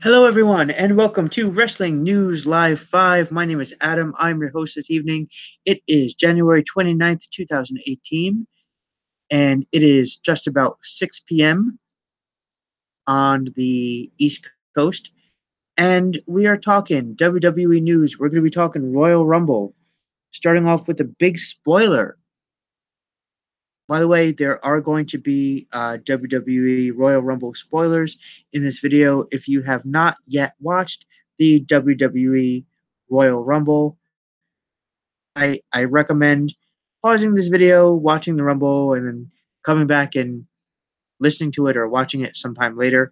Hello, everyone, and welcome to Wrestling News Live 5. My name is Adam. I'm your host this evening. It is January 29th, 2018, and it is just about 6 p.m. on the East Coast. And we are talking WWE news. We're going to be talking Royal Rumble, starting off with a big spoiler. By the way, there are going to be WWE Royal Rumble spoilers in this video. If you have not yet watched the WWE Royal Rumble, I recommend pausing this video, watching the Rumble, and then coming back and listening to it or watching it sometime later.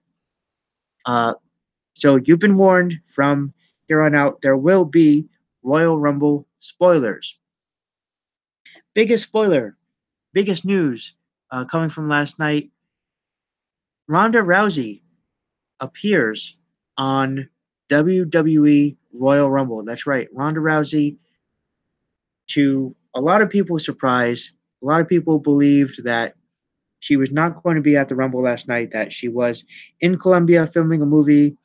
So you've been warned from here on out. There will be Royal Rumble spoilers. Biggest spoiler, biggest news coming from last night. Ronda Rousey appears on WWE Royal Rumble. That's right, Ronda Rousey. To a lot of people's surprise, a lot of people believed that she was not going to be at the Rumble last night, that she was in Colombia filming a movie,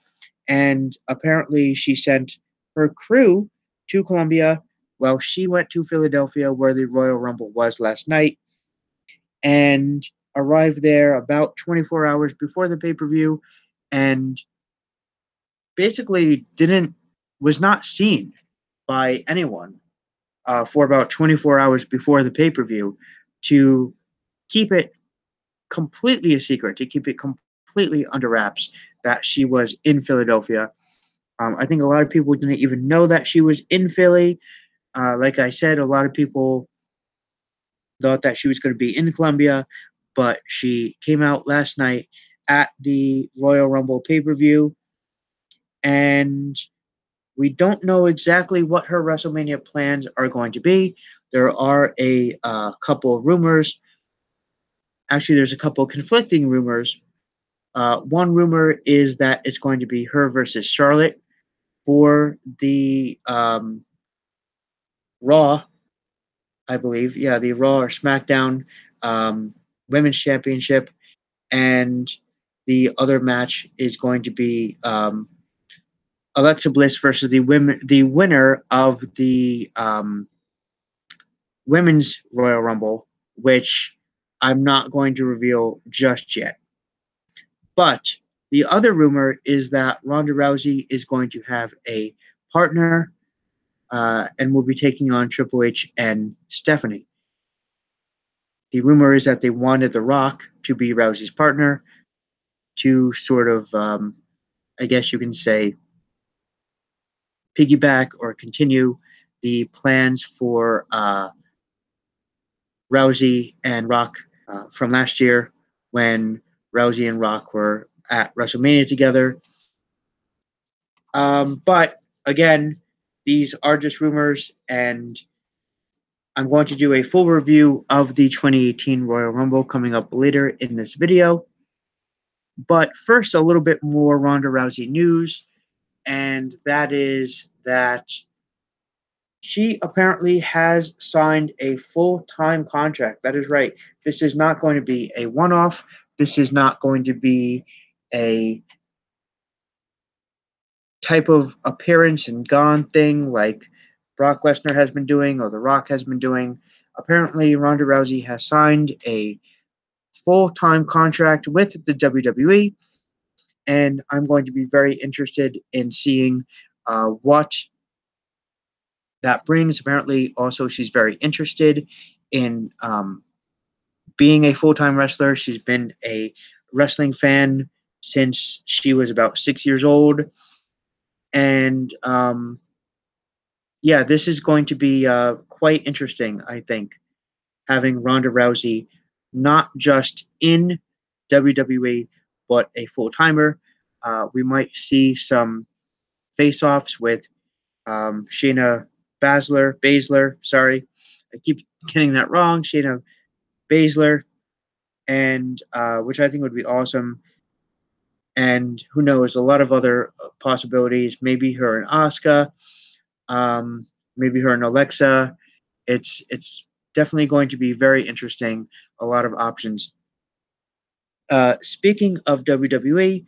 and apparently she sent her crew to Colombia while she went to Philadelphia, where the Royal Rumble was last night, and arrived there about 24 hours before the pay-per-view, and basically was not seen by anyone for about 24 hours before the pay-per-view to keep it completely a secret, to keep it completely under wraps that she was in Philadelphia. I think a lot of people didn't even know that she was in Philly. Like I said, a lot of people thought that she was going to be in Colombia, but she came out last night at the Royal Rumble pay-per-view, and we don't know exactly what her WrestleMania plans are going to be. There are a couple of rumors. Actually, there's a couple of conflicting rumors. One rumor is that it's going to be her versus Charlotte for the Raw, I believe. Yeah, the Raw or SmackDown Women's Championship. And the other match is going to be Alexa Bliss versus the winner of the Women's Royal Rumble, which I'm not going to reveal just yet. But the other rumor is that Ronda Rousey is going to have a partner and will be taking on Triple H and Stephanie. The rumor is that they wanted The Rock to be Rousey's partner to sort of, I guess you can say, piggyback or continue the plans for Rousey and Rock from last year when Rousey and Rock were at WrestleMania together. But again, these are just rumors, and I'm going to do a full review of the 2018 Royal Rumble coming up later in this video. But first, a little bit more Ronda Rousey news, and that is that she apparently has signed a full-time contract. That is right. This is not going to be a one-off. This is not going to be a type of appearance and gone thing like Brock Lesnar has been doing or The Rock has been doing. Apparently, Ronda Rousey has signed a full-time contract with the WWE, and I'm going to be very interested in seeing what that brings. Apparently, also, she's very interested in being a full-time wrestler. She's been a wrestling fan since she was about 6 years old. And yeah, this is going to be quite interesting, I think, having Ronda Rousey not just in WWE, but a full-timer. We might see some face-offs with Shayna Baszler, sorry. I keep getting that wrong. Shayna Baszler, and which I think would be awesome. And who knows, a lot of other possibilities. Maybe her and Asuka, maybe her and Alexa. It's definitely going to be very interesting. A lot of options. Speaking of WWE,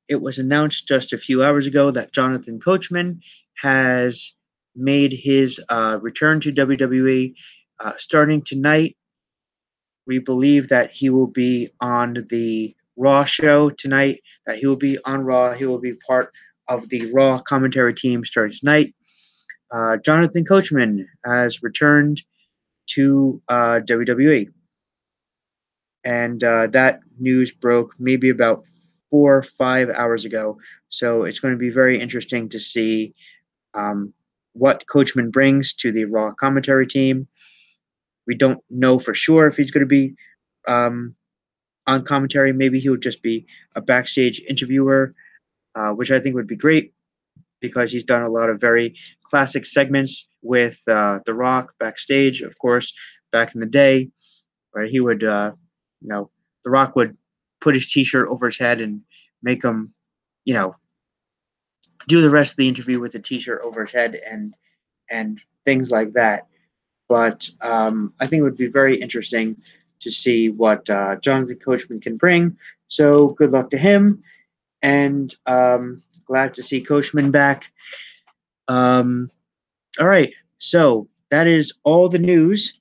it was announced just a few hours ago that Jonathan Coachman has made his return to WWE. Starting tonight, we believe that he will be on the Raw show tonight, that he will be on Raw. He will be part of the Raw commentary team starting tonight. Jonathan Coachman has returned to WWE. And that news broke maybe about 4 or 5 hours ago. So it's going to be very interesting to see what Coachman brings to the Raw commentary team. We don't know for sure if he's going to be um, on commentary. Maybe he would just be a backstage interviewer, which I think would be great because he's done a lot of very classic segments with The Rock backstage, of course, back in the day, where he would, The Rock would put his T-shirt over his head and make him, you know, do the rest of the interview with the T-shirt over his head and things like that. But I think it would be very interesting to see what Jonathan Coachman can bring. So good luck to him, and glad to see Coachman back. Um, all right, so that is all the news.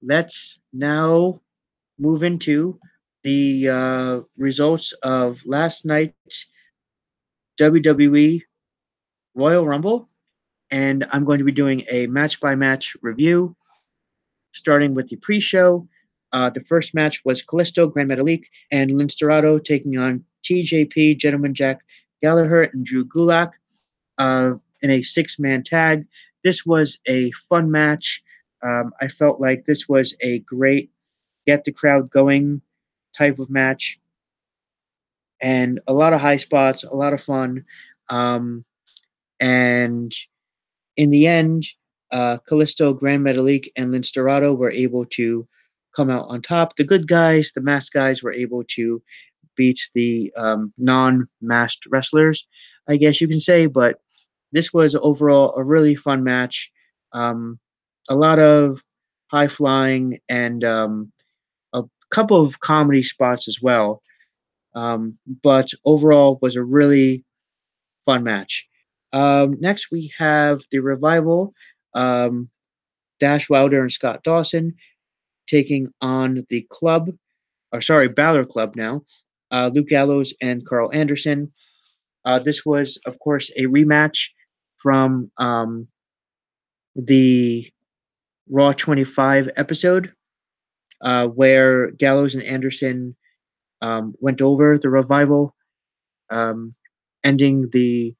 Let's now move into the results of last night's WWE Royal Rumble, and I'm going to be doing a match by match review, starting with the pre show. The first match was Kalisto, Grand Metalik, and Lince Dorado taking on TJP, Gentleman Jack Gallagher, and Drew Gulak in a 6-man tag. This was a fun match. I felt like this was a great get the crowd going type of match, and a lot of high spots, a lot of fun. And in the end, Kalisto, Grand Metalik, and Lince Dorado were able to come out on top. The good guys, the masked guys, were able to beat the non-masked wrestlers, I guess you can say. But this was overall a really fun match. A lot of high flying and a couple of comedy spots as well. But overall was a really fun match. Next, we have the Revival, um, Dash Wilder and Scott Dawson taking on the Club, or sorry, Balor Club now, Luke Gallows and Carl Anderson. This was, of course, a rematch from the Raw 25 episode, where Gallows and Anderson went over the Revival, um, ending the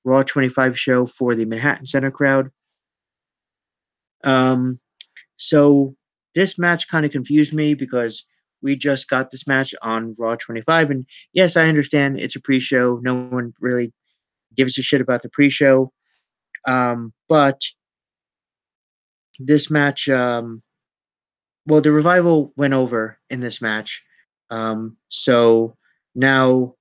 Raw 25 show for the Manhattan Center crowd. Um, so this match kind of confused me because we just got this match on Raw 25, and yes, I understand it's a pre-show. No one really gives a shit about the pre-show, but this match, well, the Revival went over in this match, so now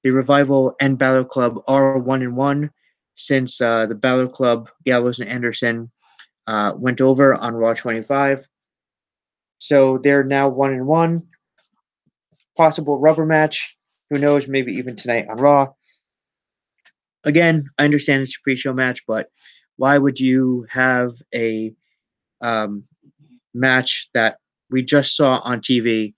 the Revival and Balor Club are 1-1 since the Balor Club, Gallows and Anderson, went over on Raw 25. So they're now 1-1. Possible rubber match. Who knows? Maybe even tonight on Raw. Again, I understand it's a pre-show match, but why would you have a um, match that we just saw on TV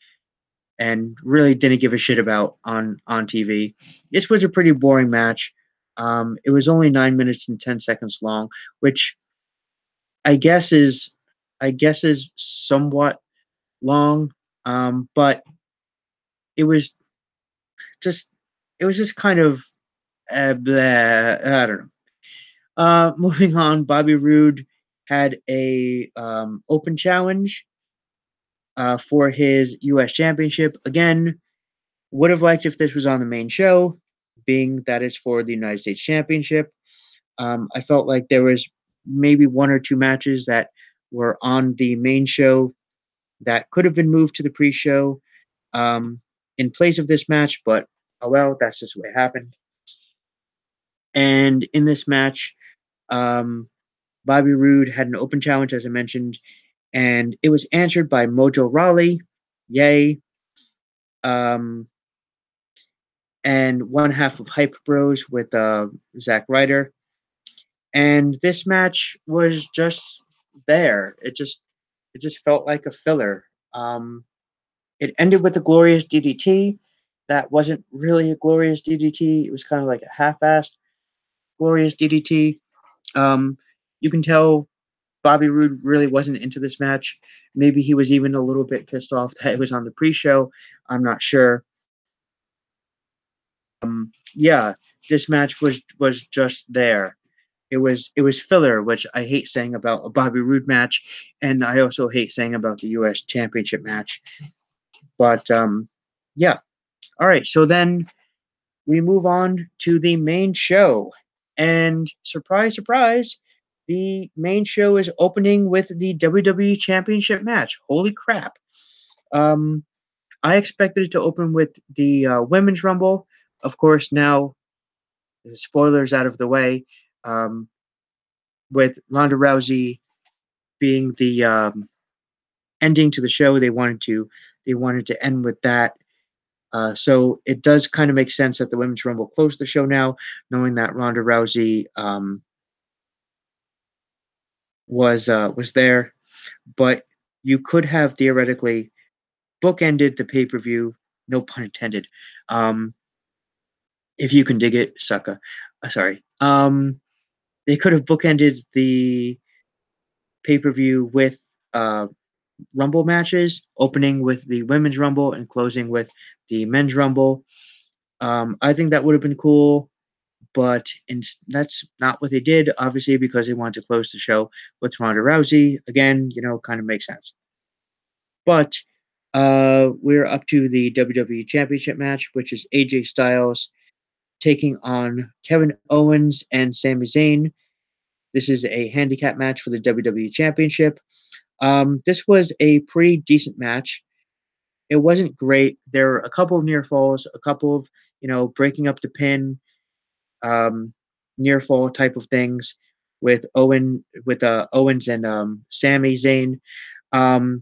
and really didn't give a shit about on TV? This was a pretty boring match. It was only 9 minutes and 10 seconds long, which I guess is somewhat long, but it was just kind of bleh, I don't know. Moving on, Bobby Roode had a open challenge for his U.S. Championship. Again, would have liked if this was on the main show, being that it's for the United States Championship. I felt like there was maybe 1 or 2 matches that were on the main show that could have been moved to the pre-show in place of this match, but oh well, that's just what happened. And in this match, um, Bobby Roode had an open challenge, as I mentioned, and it was answered by Mojo Rawley, yay, um, and one half of Hype Bros with Zack Ryder. And this match was just there. It just felt like a filler. It ended with a glorious DDT. That wasn't really a glorious DDT. It was kind of like a half-assed glorious DDT. Um, you can tell Bobby Roode really wasn't into this match. Maybe he was even a little bit pissed off that it was on the pre-show. I'm not sure. Yeah, this match was just there. It was filler, which I hate saying about a Bobby Roode match, and I also hate saying about the U.S. Championship match. But yeah, all right. So then we move on to the main show, and surprise, surprise, the main show is opening with the WWE Championship match. Holy crap! Um, I expected it to open with the Women's Rumble. Of course, now spoilers out of the way. Um, with Ronda Rousey being the ending to the show. They wanted to end with that. So it does kind of make sense that the Women's Rumble closed the show now, knowing that Ronda Rousey was there. But you could have theoretically bookended the pay per view, no pun intended. Um, if you can dig it, sucker. Sorry. They could have bookended the pay per view with uh, Rumble matches, opening with the Women's Rumble and closing with the Men's Rumble. I think that would have been cool, but that's not what they did, obviously, because they wanted to close the show with Ronda Rousey. Again, kind of makes sense. But we're up to the WWE Championship match, which is AJ Styles taking on Kevin Owens and Sami Zayn. This is a handicap match for the WWE Championship. This was a pretty decent match. It wasn't great. There were a couple of near falls, a couple of breaking up the pin, um, near fall type of things with Owens and Sami Zayn. Um,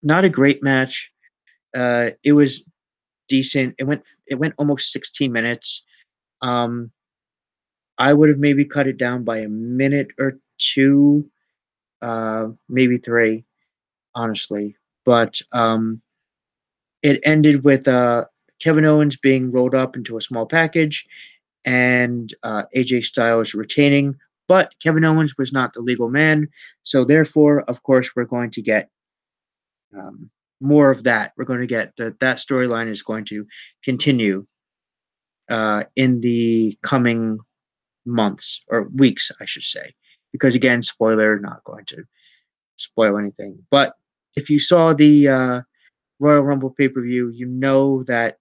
Not a great match. It was decent. It went almost 16 minutes. Um, I would have maybe cut it down by a minute or two, maybe three, honestly. But it ended with Kevin Owens being rolled up into a small package and AJ Styles retaining. But Kevin Owens was not the legal man. So, therefore, of course, we're going to get more of that. We're going to get that storyline is going to continue in the coming months or weeks, I should say. Because, again, spoiler, not going to spoil anything. But if you saw the Royal Rumble pay per view, you know that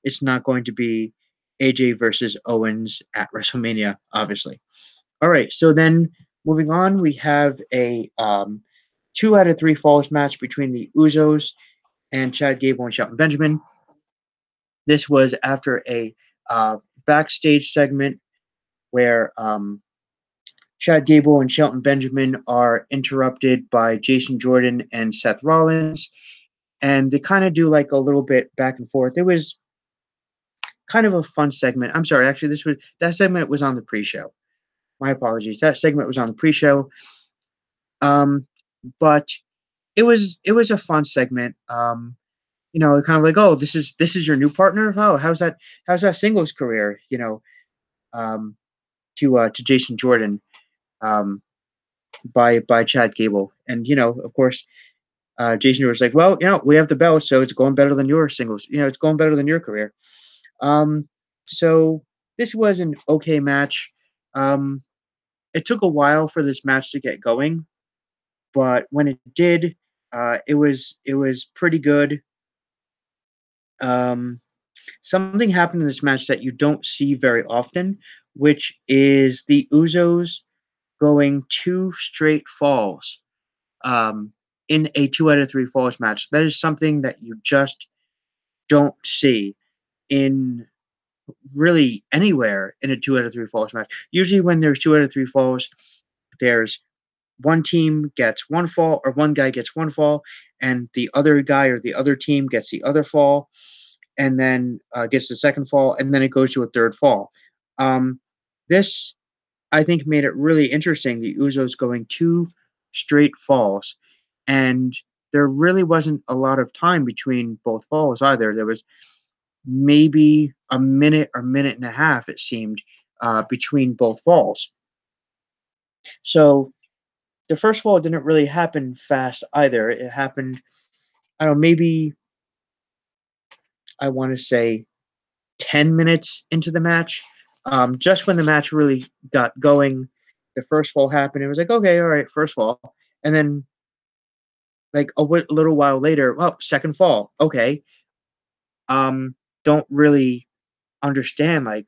it's not going to be AJ versus Owens at WrestleMania, obviously. All right, so then moving on, we have a 2 out of 3 falls match between the Usos and Chad Gable and Shelton Benjamin. This was after a backstage segment where Chad Gable and Shelton Benjamin are interrupted by Jason Jordan and Seth Rollins, and they kind of do like a little bit back and forth. It was kind of a fun segment. I'm sorry, actually, that segment was on the pre-show. My apologies. That segment was on the pre-show. But it was a fun segment. Kind of like, oh, this is your new partner. Oh, how's that singles career? Um, to Jason Jordan, um, by Chad Gable, and of course, Jason Jordan's like, well, we have the belt, so it's going better than your singles. It's going better than your career. Um, so this was an okay match. Um, it took a while for this match to get going, but when it did, it was pretty good. Um, Something happened in this match that you don't see very often, which is the Uzos going 2 straight falls in a 2 out of 3 falls match. That is something that you just don't see in really anywhere in a 2 out of 3 falls match. Usually, when there's 2 out of 3 falls, there's one team gets one fall, or one guy gets one fall, and the other guy or the other team gets the other fall, and then gets the second fall, and then it goes to a third fall. This, I think, made it really interesting. The Usos going two straight falls, and there really wasn't a lot of time between both falls either. There was maybe a minute or minute and a half, it seemed, between both falls. So the first fall didn't really happen fast either. It happened, I don't know, maybe I want to say 10 minutes into the match. Just when the match really got going, the first fall happened. It was like, okay, all right, first fall. And then, like, a little while later, well, second fall. Okay. Don't really understand, like,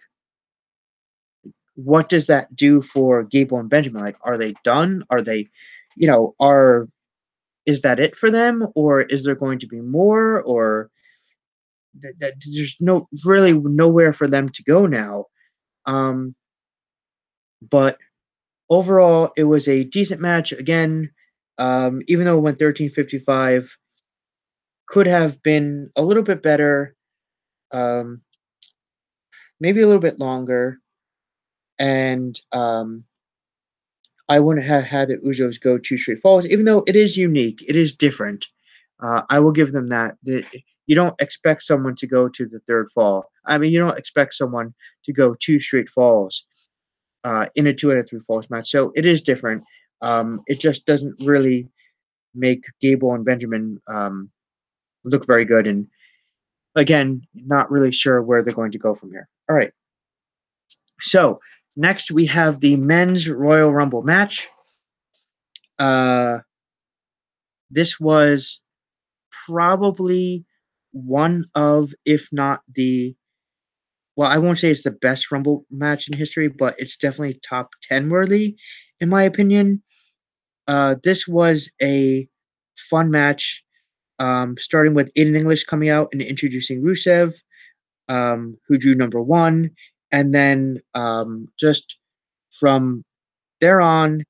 what does that do for Gable and Benjamin? Like, are they done? Are they, is that it for them? Or is there going to be more? Or that there's really nowhere for them to go now. Um, but overall, it was a decent match. Again, even though it went 13:55, could have been a little bit better, um, maybe a little bit longer, and I wouldn't have had the Usos go two straight falls, even though it is unique, it is different. I will give them that. You don't expect someone to go to the third fall. I mean, you don't expect someone to go two straight falls in a 2 out of 3 falls match. So it is different. It just doesn't really make Gable and Benjamin look very good. And again, not really sure where they're going to go from here. All right. So next we have the men's Royal Rumble match. This was probably one of, if not the, well, I won't say it's the best Rumble match in history, but it's definitely top 10 worthy, in my opinion. This was a fun match, starting with Aiden English coming out and introducing Rusev, who drew number one. And then just from there on,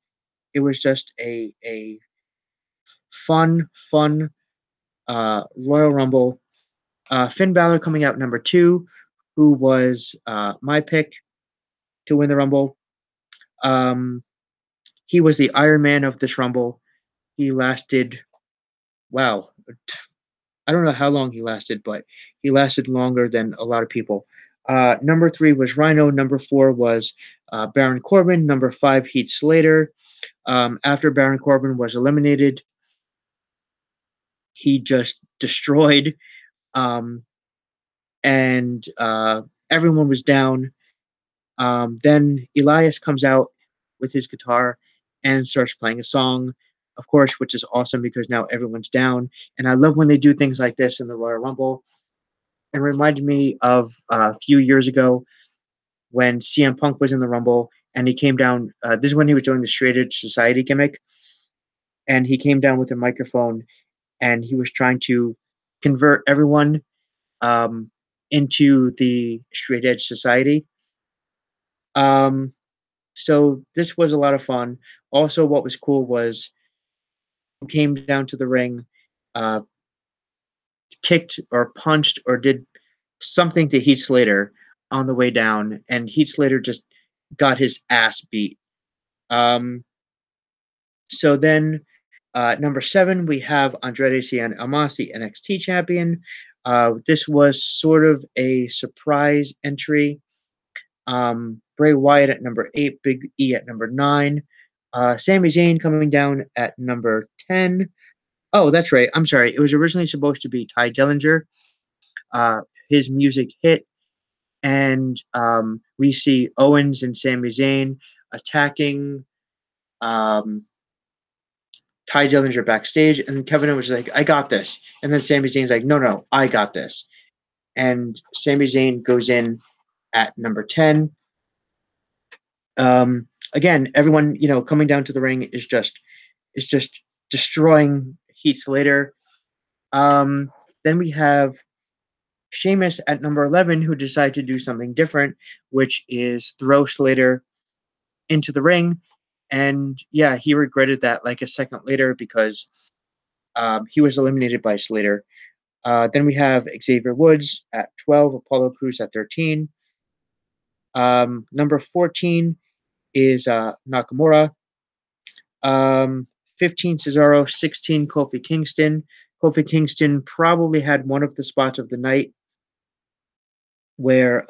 it was just a fun Royal Rumble. Finn Balor coming out number two, who was my pick to win the Rumble. He was the Iron Man of this Rumble. He lasted, wow, I don't know how long he lasted, but he lasted longer than a lot of people. Number three was Rhino. Number four was Baron Corbin. Number five, Heath Slater. After Baron Corbin was eliminated, he just destroyed, um, and everyone was down. Then Elias comes out with his guitar and starts playing a song, of course, which is awesome because now everyone's down. And I love when they do things like this in the Royal Rumble. It reminded me of a few years ago when CM Punk was in the Rumble and he came down. This is when he was doing the Straight Edge Society gimmick. And he came down with a microphone and he was trying to convert everyone um, into the Straight Edge Society. Um, So this was a lot of fun. Also, what was cool was came down to the ring, uh, kicked or punched or did something to Heath Slater on the way down, and Heath Slater just got his ass beat. So then, number 7, we have Andrade Cien Almasi, NXT champion. This was sort of a surprise entry. Bray Wyatt at number 8, Big E at number 9, Sami Zayn coming down at number 10. Oh, that's right. I'm sorry. It was originally supposed to be Ty Dillinger. Uh, his music hit, and we see Owens and Sami Zayn attacking um, Ty Dillinger backstage, and Kevin Owens was like, "I got this," and then Sami Zayn's like, "No, no, I got this," and Sami Zayn goes in at number 10. Again, everyone, coming down to the ring is just destroying Heath Slater. Then we have Sheamus at number 11, who decided to do something different, which is throw Slater into the ring And yeah, he regretted that like a second later because he was eliminated by Slater. Then we have Xavier Woods at 12, Apollo Crews at 13. Number 14 is Nakamura. 15 Cesaro, 16 Kofi Kingston. Kofi Kingston probably had one of the spots of the night where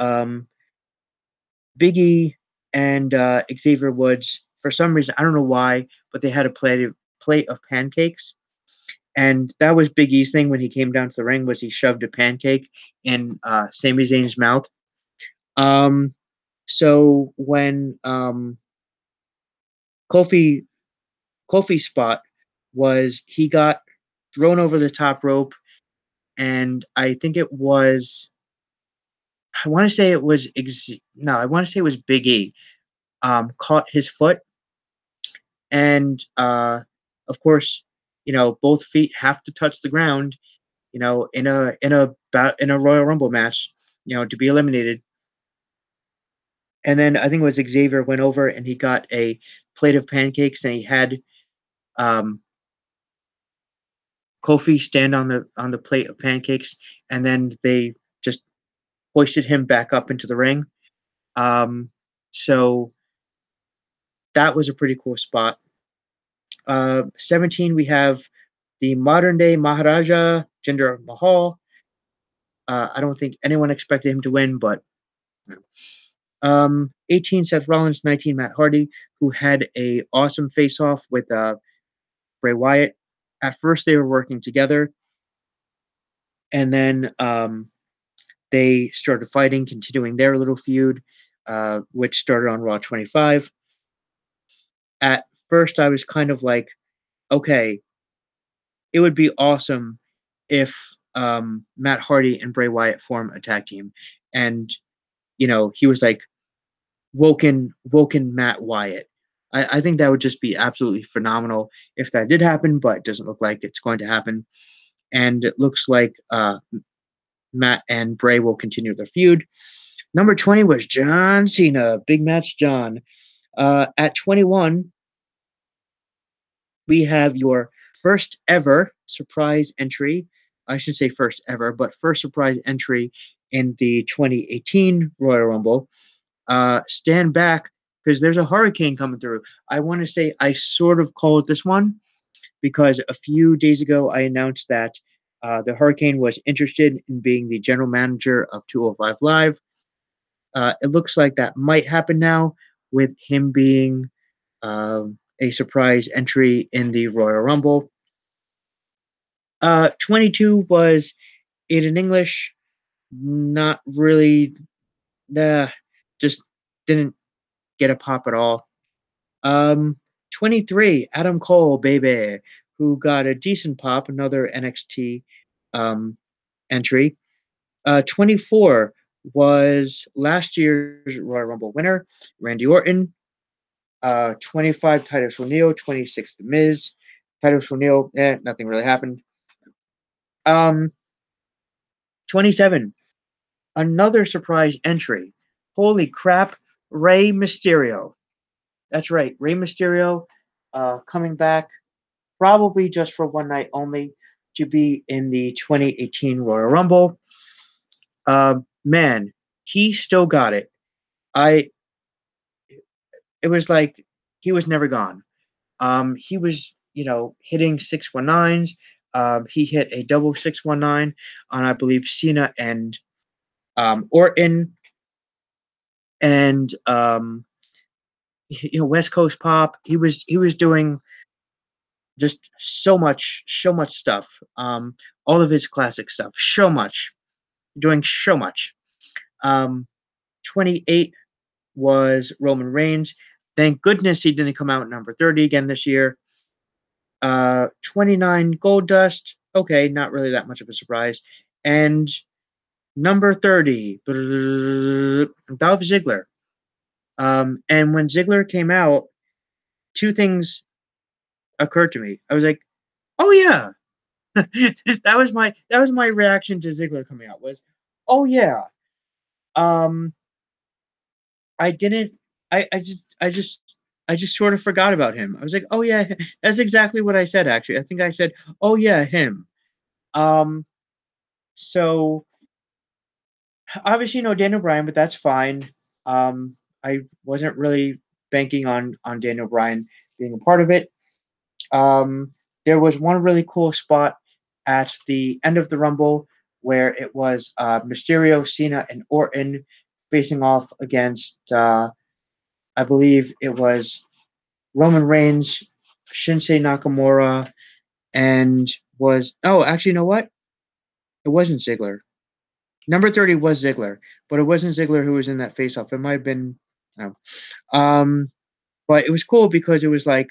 Big E and Xavier Woods, for some reason, I don't know why, but they had a plate of pancakes. And that was Big E's thing when he came down to the ring, was he shoved a pancake in Sami Zayn's mouth. Um, so when Kofi Kofi's spot was, he got thrown over the top rope, and I think it was, I want to say it was no, I want to say it was Big E caught his foot, and of course, both feet have to touch the ground, in a Royal Rumble match, to be eliminated. And then I think it was Xavier went over and he got a plate of pancakes, and he had um, Kofi stand on the plate of pancakes, and then they just hoisted him back up into the ring. So that was a pretty cool spot. 17, we have the modern day Maharaja, Jinder Mahal. I don't think anyone expected him to win, but 18, Seth Rollins. 19, Matt Hardy, who had a awesome face-off with Bray Wyatt. At first, they were working together, and then they started fighting, continuing their little feud, which started on Raw 25. At first, I was kind of like, okay, it would be awesome if Matt Hardy and Bray Wyatt form a tag team. And, he was like, Woken Matt Wyatt. I think that would just be absolutely phenomenal if that did happen, but it doesn't look like it's going to happen. And it looks like Matt and Bray will continue their feud. Number 20 was John Cena, Big Match John. At 21, we have your first ever surprise entry. I should say first ever, but first surprise entry in the 2018 Royal Rumble. Stand back because there's a hurricane coming through. I want to say I sort of called this one because a few days ago I announced that the hurricane was interested in being the general manager of 205 Live. It looks like that might happen now with him being a surprise entry in the Royal Rumble. 22 was Aiden English. Not really, just didn't get a pop at all. 23, Adam Cole, baby, who got a decent pop, another NXT entry. 24 was last year's Royal Rumble winner, Randy Orton. 25, Titus O'Neil. 26, The Miz. Titus O'Neil, nothing really happened. 27, another surprise entry. Holy crap, Rey Mysterio. That's right, Rey Mysterio coming back probably just for one night only to be in the 2018 Royal Rumble. Man, he still got it. It was like he was never gone. He was, hitting 619s. He hit a double 619 on, I believe, Cena and Orton, and West Coast Pop. He was doing just so much stuff. All of his classic stuff, doing so much. 28 was Roman Reigns. Thank goodness he didn't come out at number 30 again this year. 29, Goldust. Okay, not really that much of a surprise. And number 30, Dolph Ziggler. And when Ziggler came out, two things occurred to me. I was like, "Oh yeah." that was my reaction to Ziggler coming out was, "Oh yeah." Um I didn't I just I just sort of forgot about him. I was like, oh yeah, that's exactly what I said. Actually, I think I said, oh yeah, him. Um, so obviously no Daniel Bryan, but that's fine. I wasn't really banking on Daniel Bryan being a part of it. Um, there was one really cool spot at the end of the Rumble where it was Mysterio, Cena, and Orton facing off against, I believe it was Roman Reigns, Shinsuke Nakamura, and was, oh, actually, you know what? It wasn't Ziggler. Number 30 was Ziggler, but it wasn't Ziggler who was in that face off. It might have been, no. Um, but it was cool because it was like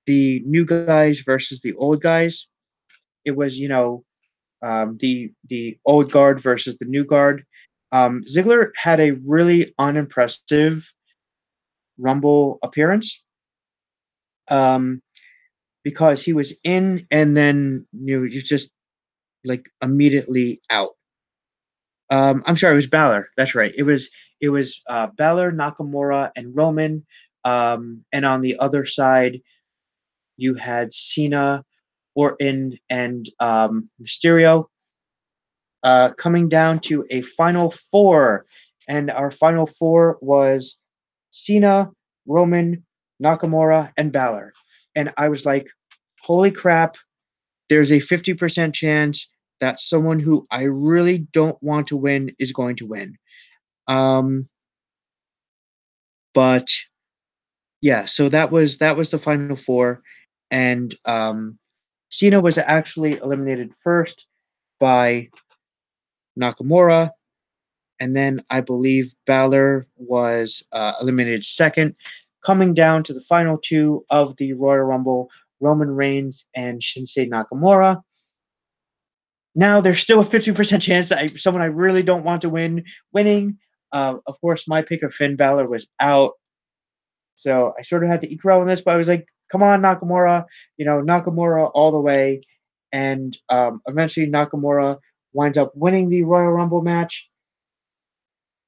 the new guys versus the old guys. It was, the old guard versus the new guard. Ziggler had a really unimpressive Rumble appearance because he was in and then he's just like immediately out. I'm sorry, it was Balor. That's right. It was Balor, Nakamura, and Roman. And on the other side, you had Cena, Orton, and Mysterio. Coming down to a final four. And our final four was Cena, Roman, Nakamura, and Balor. And I was like, holy crap, there's a 50% chance that someone who I really don't want to win is going to win. Um, but yeah, so that was the final four. And Cena was actually eliminated first by Nakamura, and then I believe Balor was eliminated second. Coming down to the final two of the Royal Rumble, Roman Reigns and Shinsuke Nakamura. Now there's still a 50% chance that someone I really don't want to winning. Of course, my pick of Finn Balor was out, so I sort of had to eke out on this. But I was like, "Come on, Nakamura! Nakamura all the way." And eventually, Nakamura winds up winning the Royal Rumble match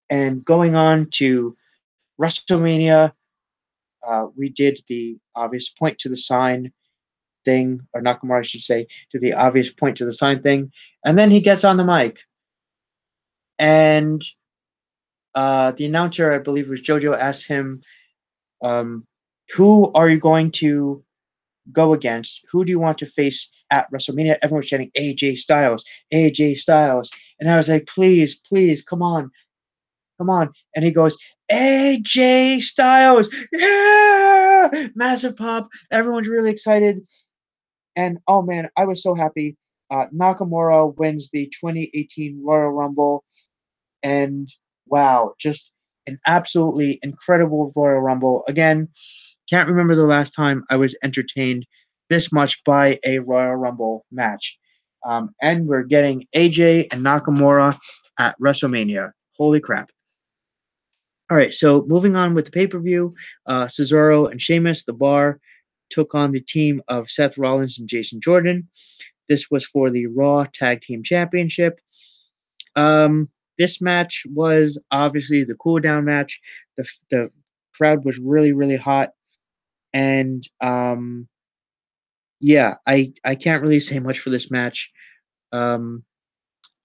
and going on to WrestleMania. We did the obvious point to the sign thing, or Nakamura, I should say, to the obvious point to the sign thing, and then he gets on the mic, and the announcer, I believe it was JoJo, asked him, "Who are you going to go against? Who do you want to face at WrestleMania?" Everyone was chanting AJ Styles, AJ Styles, and I was like, "Please, please, come on, come on!" And he goes, AJ Styles, yeah! Massive pop. Everyone's really excited. And oh man, I was so happy. Nakamura wins the 2018 Royal Rumble. And wow, just an absolutely incredible Royal Rumble. Again, can't remember the last time I was entertained this much by a Royal Rumble match. And we're getting AJ and Nakamura at WrestleMania. Holy crap. All right, so moving on with the pay per view, Cesaro and Sheamus, the Bar, took on the team of Seth Rollins and Jason Jordan. This was for the Raw Tag Team Championship. This match was obviously the cool down match. The crowd was really, really hot. And yeah, I can't really say much for this match. Um,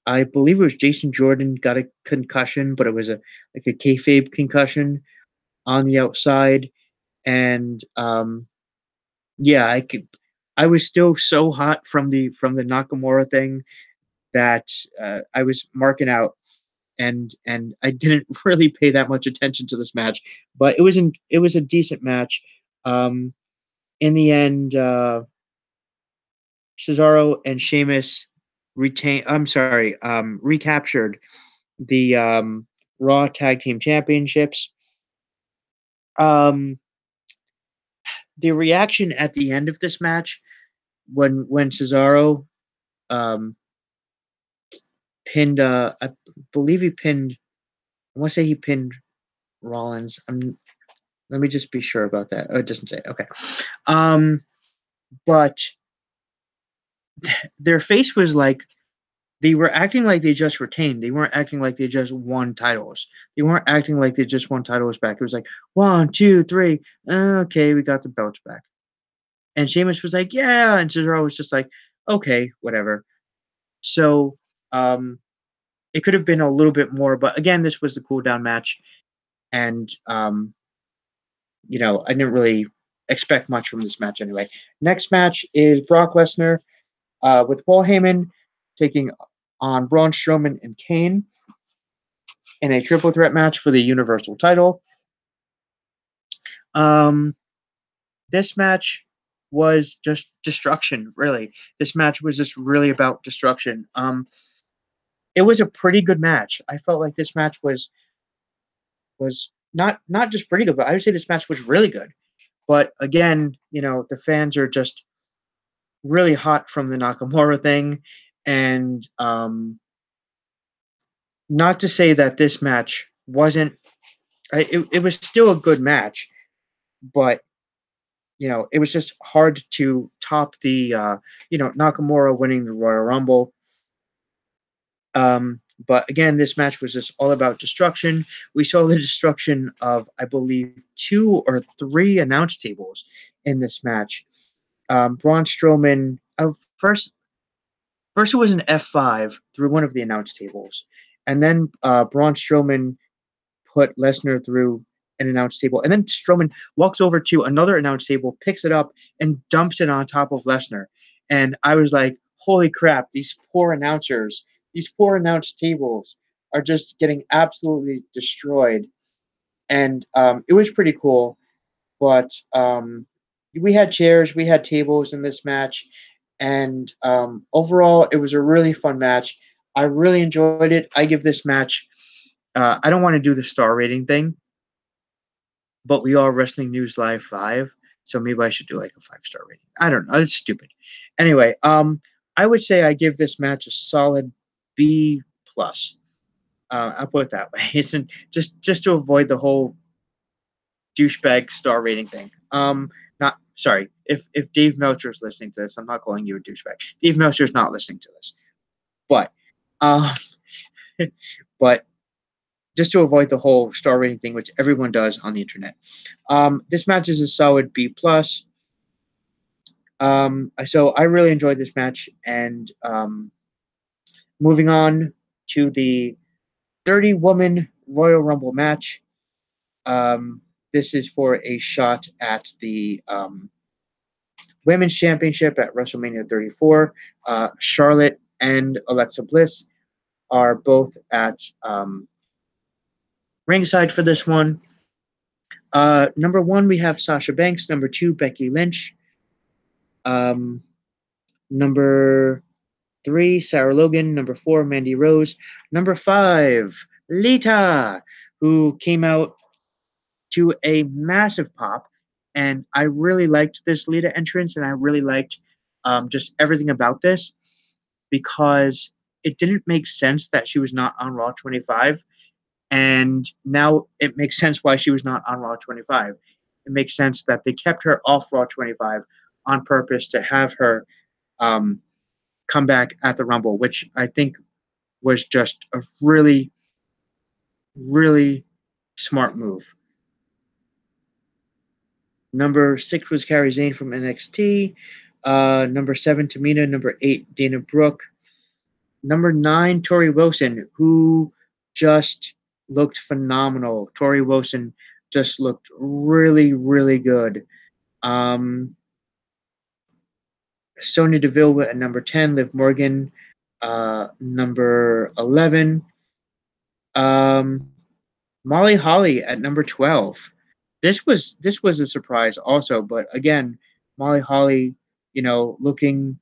I believe it was Jason Jordan got a concussion, but it was like a kayfabe concussion on the outside. And yeah, I was still so hot from the Nakamura thing that I was marking out, and I didn't really pay that much attention to this match, but it was a decent match. Um, in the end, Cesaro and Sheamus recaptured the Raw Tag Team Championships. Um, the reaction at the end of this match when Cesaro um, pinned, I believe he pinned. I want to say he pinned Rollins. Let me just be sure about that. Oh, it doesn't say. Okay. Um, but their face was like they were acting like they just retained. They weren't acting like they just won titles. They weren't acting like they just won titles back. It was like 1, 2, 3. Okay, we got the belts back. And Sheamus was like, yeah, and Cesaro was just like, okay, whatever. So it could have been a little bit more, but again, this was the cool down match, and I didn't really expect much from this match anyway. Next match is Brock Lesnar with Paul Heyman taking on Braun Strowman and Kane in a triple threat match for the Universal title. Um, this match was just destruction, really. This match was just really about destruction. It was a pretty good match. I felt like this match was not just pretty good, but I would say this match was really good. But again, the fans are just really hot from the Nakamura thing, and not to say that this match wasn't. It was still a good match, but it was just hard to top the Nakamura winning the Royal Rumble. But again, this match was just all about destruction. We saw the destruction of, I believe, 2 or 3 announce tables in this match. Braun Strowman, first it was an F5 through one of the announce tables, and then Braun Strowman put Lesnar through an announce table, and then Strowman walks over to another announce table, picks it up, and dumps it on top of Lesnar. And I was like, holy crap, these poor announcers, these poor announce tables are just getting absolutely destroyed. And it was pretty cool, but we had chairs, we had tables in this match, and overall, it was a really fun match. I really enjoyed it. I give this match. I don't want to do the star rating thing, but we are Wrestling News Live 5, so maybe I should do like a 5-star rating. I don't know. It's stupid. Anyway, I would say I give this match a solid B plus. I'll put it that way. Isn't just to avoid the whole douchebag star rating thing. Not sorry. If Dave Meltzer is listening to this, I'm not calling you a douchebag. Dave Meltzer is not listening to this, but um, but just to avoid the whole star rating thing, which everyone does on the internet. This match is a solid B plus. So I really enjoyed this match, and moving on to the 30-woman Royal Rumble match. This is for a shot at the Women's Championship at WrestleMania 34. Charlotte and Alexa Bliss are both at ringside for this one. Number 1, we have Sasha Banks. Number 2, Becky Lynch. Number 3, Sarah Logan. Number 4, Mandy Rose. Number 5, Lita, who came out to a massive pop. And I really liked this Lita entrance, and I really liked just everything about this, because it didn't make sense that she was not on Raw 25. And now it makes sense why she was not on Raw 25. It makes sense that they kept her off Raw 25 on purpose to have her come back at the Rumble, which I think was just a really, really smart move. Number 6 was Kairi Sane from NXT. Number 7, Tamina. Number 8, Dana Brooke. Number 9, Tori Wilson, who just looked phenomenal. Tori Wilson just looked really, really good. Sonya Deville at number 10, Liv Morgan, number 11. Molly Holly at number 12. This was a surprise also, but again, Molly Holly, looking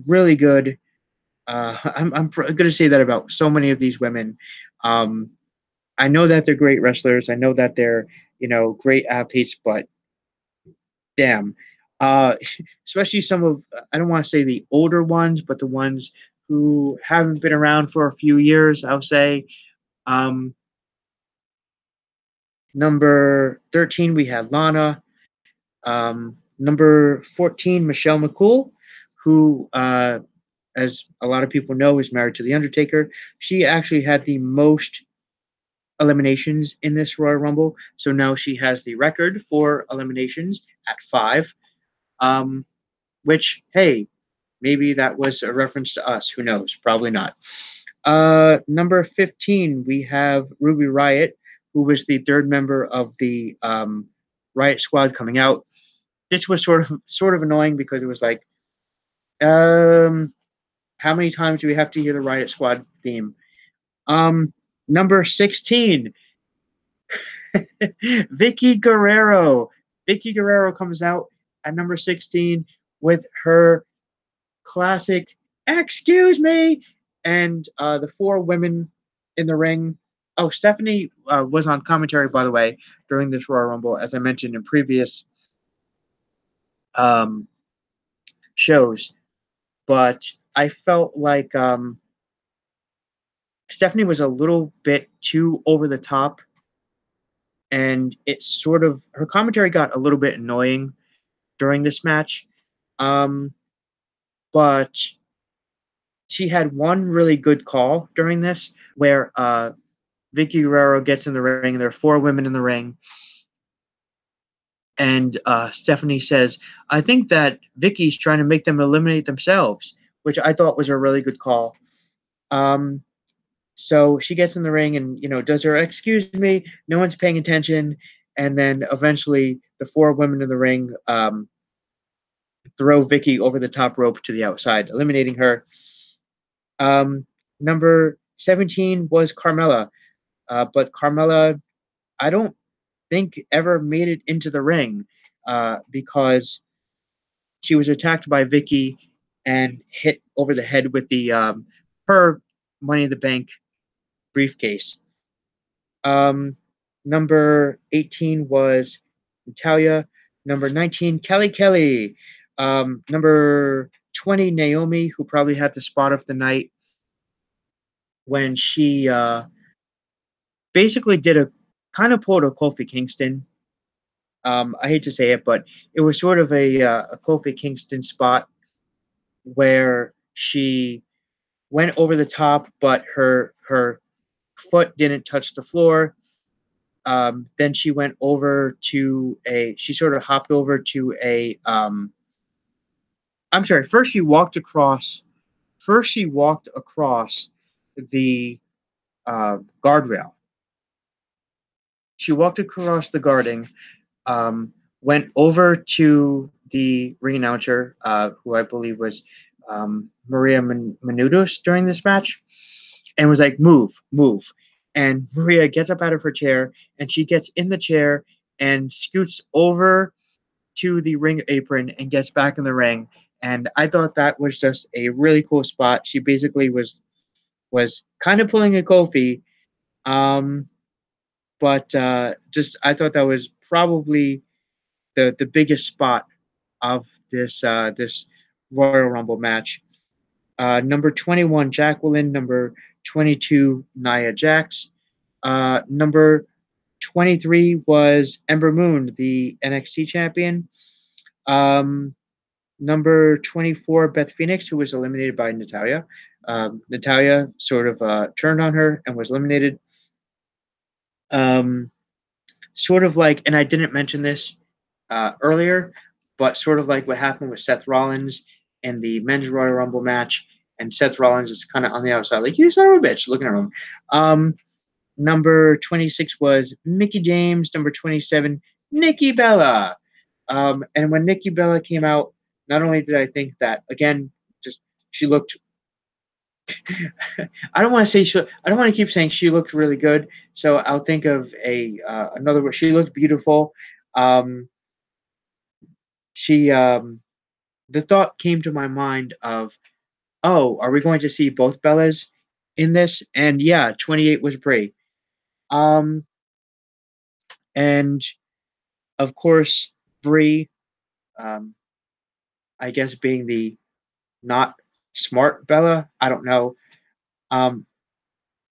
really good. I'm going to say that about so many of these women. I know that they're great wrestlers. I know that they're great athletes, but damn, uh, especially some of, I don't want to say the older ones, but the ones who haven't been around for a few years. I'll say. Um, Number 13, we have Lana. Number 14, Michelle McCool, who as a lot of people know, is married to The Undertaker. She actually had the most eliminations in this Royal Rumble. So now she has the record for eliminations at 5. Um, which, hey, maybe that was a reference to us. Who knows? Probably not. Number 15, we have Ruby Riott, who was the third member of the Riot Squad coming out. This was sort of annoying because it was like, how many times do we have to hear the Riot Squad theme? Number 16, Vicky Guerrero. Vicky Guerrero comes out at number 16 with her classic "Excuse me," and the 4 women in the ring. Oh, Stephanie was on commentary, by the way, during this Royal Rumble, as I mentioned in previous um, shows. But I felt like Stephanie was a little bit too over the top, and it sort of her commentary got a little bit annoying during this match. Um, but she had one really good call during this where Vicky Guerrero gets in the ring. There are 4 women in the ring. And Stephanie says, I think that Vicky's trying to make them eliminate themselves, which I thought was a really good call. So she gets in the ring and, does her, excuse me, no one's paying attention. And then eventually the 4 women in the ring throw Vicky over the top rope to the outside, eliminating her. Number 17 was Carmella. But Carmella, I don't think ever made it into the ring because she was attacked by Vicky and hit over the head with the her Money in the Bank briefcase. Number 18 was Natalia. Number 19, Kelly. Number 20, Naomi, who probably had the spot of the night when she basically did a kind of pulled a Kofi Kingston. I hate to say it, but it was sort of a Kofi Kingston spot where she went over the top, but her foot didn't touch the floor. Then she went over to she sort of hopped over to I'm sorry. First she walked across the guardrail. She walked across the guarding, went over to the ring announcer, who I believe was Maria Menounos during this match, and was like, move, move. And Maria gets up out of her chair, and she gets in the chair and scoots over to the ring apron and gets back in the ring. And I thought that was just a really cool spot. She basically was kind of pulling a Kofi, um, but just I thought that was probably the biggest spot of this Royal Rumble match. Number 21, Jacqueline. Number 22, Nia Jax. Number 23 was Ember Moon, the NXT champion. Number 24, Beth Phoenix, who was eliminated by Natalia. Natalia sort of turned on her and was eliminated. Sort of like, and I didn't mention this earlier, but sort of like what happened with Seth Rollins in the men's Royal Rumble match. And Seth Rollins is kind of on the outside, like, you son of a bitch, looking at him. Number 26 was Mickie James. Number 27, Nikki Bella. And when Nikki Bella came out, not only did I think that, again, just she looked I don't want to say I don't want to keep saying she looked really good. So I'll think of another word. She looked beautiful. She the thought came to my mind of, oh, are we going to see both Bellas in this? And yeah, 28 was Brie. And of course, Brie, I guess being the not smart Bella, I don't know.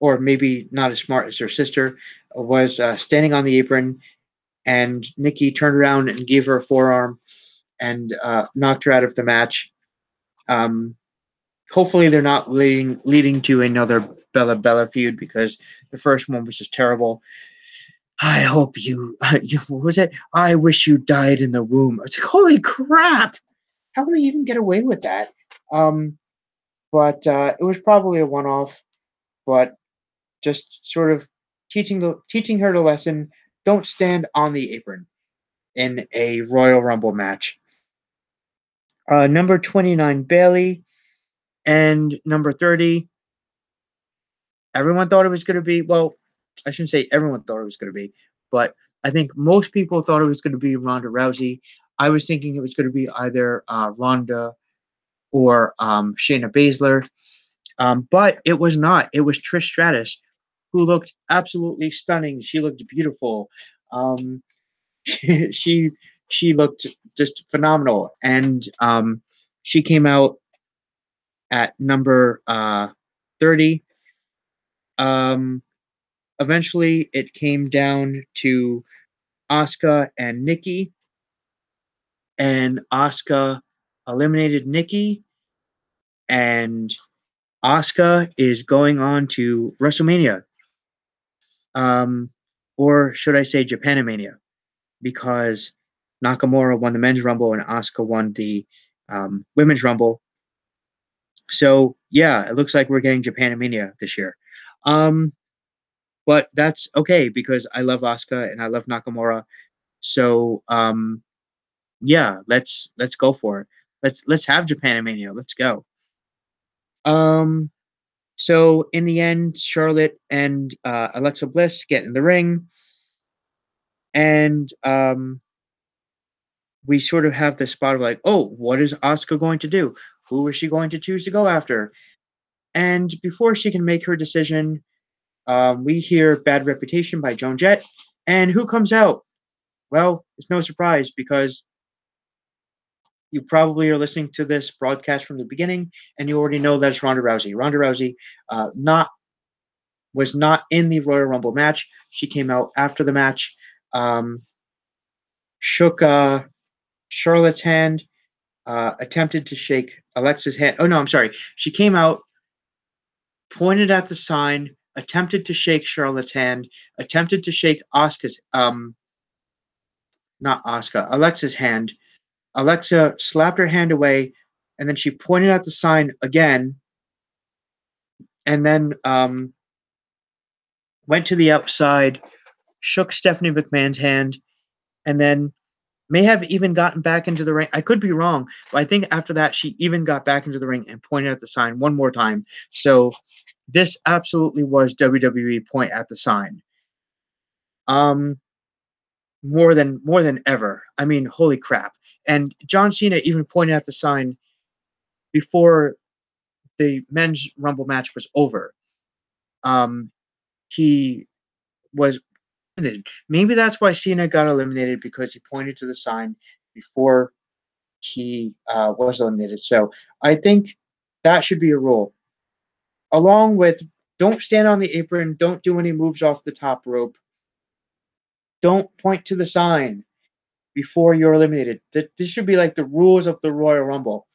Or maybe not as smart as her sister, was standing on the apron, and Nikki turned around and gave her a forearm and knocked her out of the match. hopefully they're not leading to another Bella Bella feud, because the first one was just terrible. I hope what was it? I wish you died in the womb. It's like, holy crap! How can they even get away with that? But it was probably a one-off. But just sort of teaching her the lesson: don't stand on the apron in a Royal Rumble match. Number 29, Bailey, and number 30. Everyone thought it was going to be, well, I shouldn't say everyone thought it was going to be, but I think most people thought it was going to be Ronda Rousey. I was thinking it was going to be either Ronda or Shayna Baszler, but it was not. It was Trish Stratus, who looked absolutely stunning. She looked beautiful. She she looked just phenomenal, and she came out at number 30. Um, Eventually, it came down to Asuka and Nikki, and Asuka eliminated Nikki, and Asuka is going on to WrestleMania, um, or should I say Japanimania, because Nakamura won the men's rumble and Asuka won the women's rumble. So yeah, it looks like we're getting Japanimania this year. Um, but that's okay because I love Asuka and I love Nakamura. So yeah, let's go for it. Let's have Japanimania. Let's go. Um, so in the end, Charlotte and Alexa Bliss get in the ring, and we sort of have this spot of like, oh, what is Asuka going to do? Who is she going to choose to go after? And before she can make her decision, we hear "Bad Reputation" by Joan Jett, and who comes out? Well, it's no surprise because you probably are listening to this broadcast from the beginning, and you already know that it's Ronda Rousey. Ronda Rousey, not was not in the Royal Rumble match. She came out after the match, shook Charlotte's hand, attempted to shake Alexa's hand. Oh no, I'm sorry. She came out, pointed at the sign, attempted to shake Charlotte's hand, attempted to shake Oscar's not Oscar, Alexa's hand. Alexa slapped her hand away, and then she pointed at the sign again, and then went to the outside, shook Stephanie McMahon's hand, and then may have even gotten back into the ring. I could be wrong, but I think after that she even got back into the ring and pointed at the sign one more time. So this absolutely was WWE point at the sign. Um, more than ever. I mean, holy crap! And John Cena even pointed at the sign before the men's Rumble match was over. Um, he was eliminated. Maybe that's why Cena got eliminated, because he pointed to the sign before he was eliminated. So I think that should be a rule. Along with, don't stand on the apron, don't do any moves off the top rope, don't point to the sign before you're eliminated. This should be like the rules of the Royal Rumble.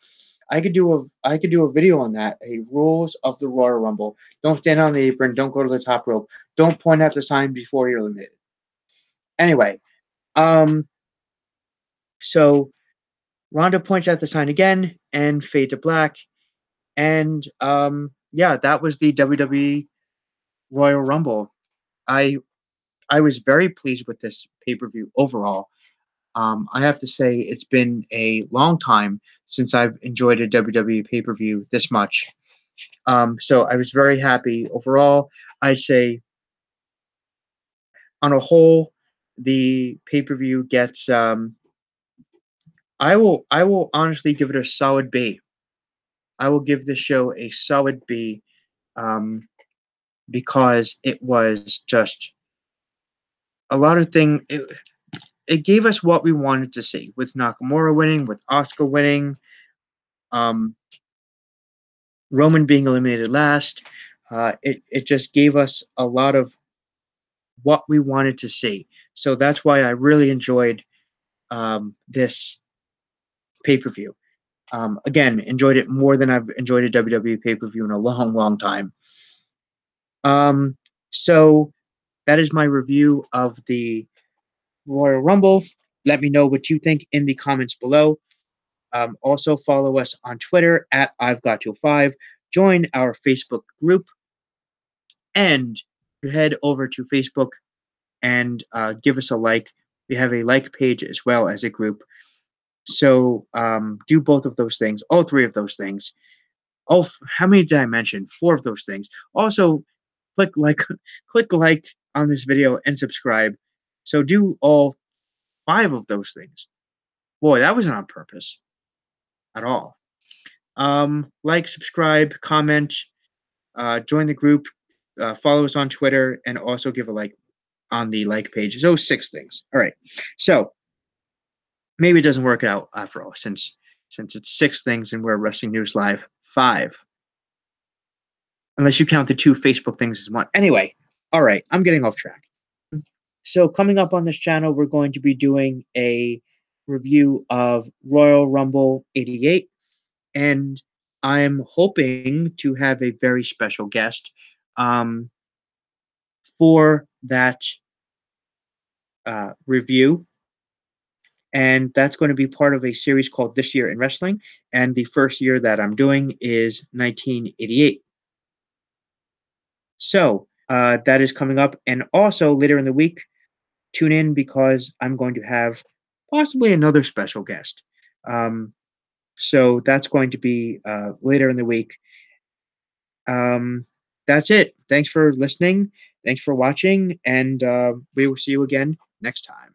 I could do a video on that. Rules of the Royal Rumble. Don't stand on the apron. Don't go to the top rope. Don't point at the sign before you're eliminated. Anyway, um, so Ronda points at the sign again and fade to black. And yeah, that was the WWE Royal Rumble. I I was very pleased with this pay per view overall. I have to say it's been a long time since I've enjoyed a WWE pay per view this much. So I was very happy overall. I'd say on a whole, the pay per view gets. I will honestly give it a solid B. I will give this show a solid B, um, because it was just a lot of things. It gave us what we wanted to see, with Nakamura winning, with Asuka winning, um, Roman being eliminated last. It just gave us a lot of what we wanted to see. So that's why I really enjoyed this pay per view. Again, enjoyed it more than I've enjoyed a WWE pay-per-view in a long, long time. So that is my review of the Royal Rumble. Let me know what you think in the comments below. Also follow us on Twitter at I've Got Till 5. Join our Facebook group and head over to Facebook and give us a like. We have a like page as well as a group. So do both of those things, all three of those things. Oh, how many did I mention? Four of those things. Also, click like, click like on this video and subscribe. So do all five of those things. Boy, that wasn't on purpose at all. Like, subscribe, comment, join the group, follow us on Twitter, and also give a like on the like page. Those six things. All right. So maybe it doesn't work out after all, since it's six things and we're Wrestling News Live 5. Unless you count the two Facebook things as one. Anyway, all right, I'm getting off track. So coming up on this channel, we're going to be doing a review of Royal Rumble 88, and I'm hoping to have a very special guest for that review. And that's going to be part of a series called This Year in Wrestling. And the first year that I'm doing is 1988. So that is coming up. And also later in the week, tune in because I'm going to have possibly another special guest. So that's going to be later in the week. That's it. Thanks for listening. Thanks for watching. And we will see you again next time.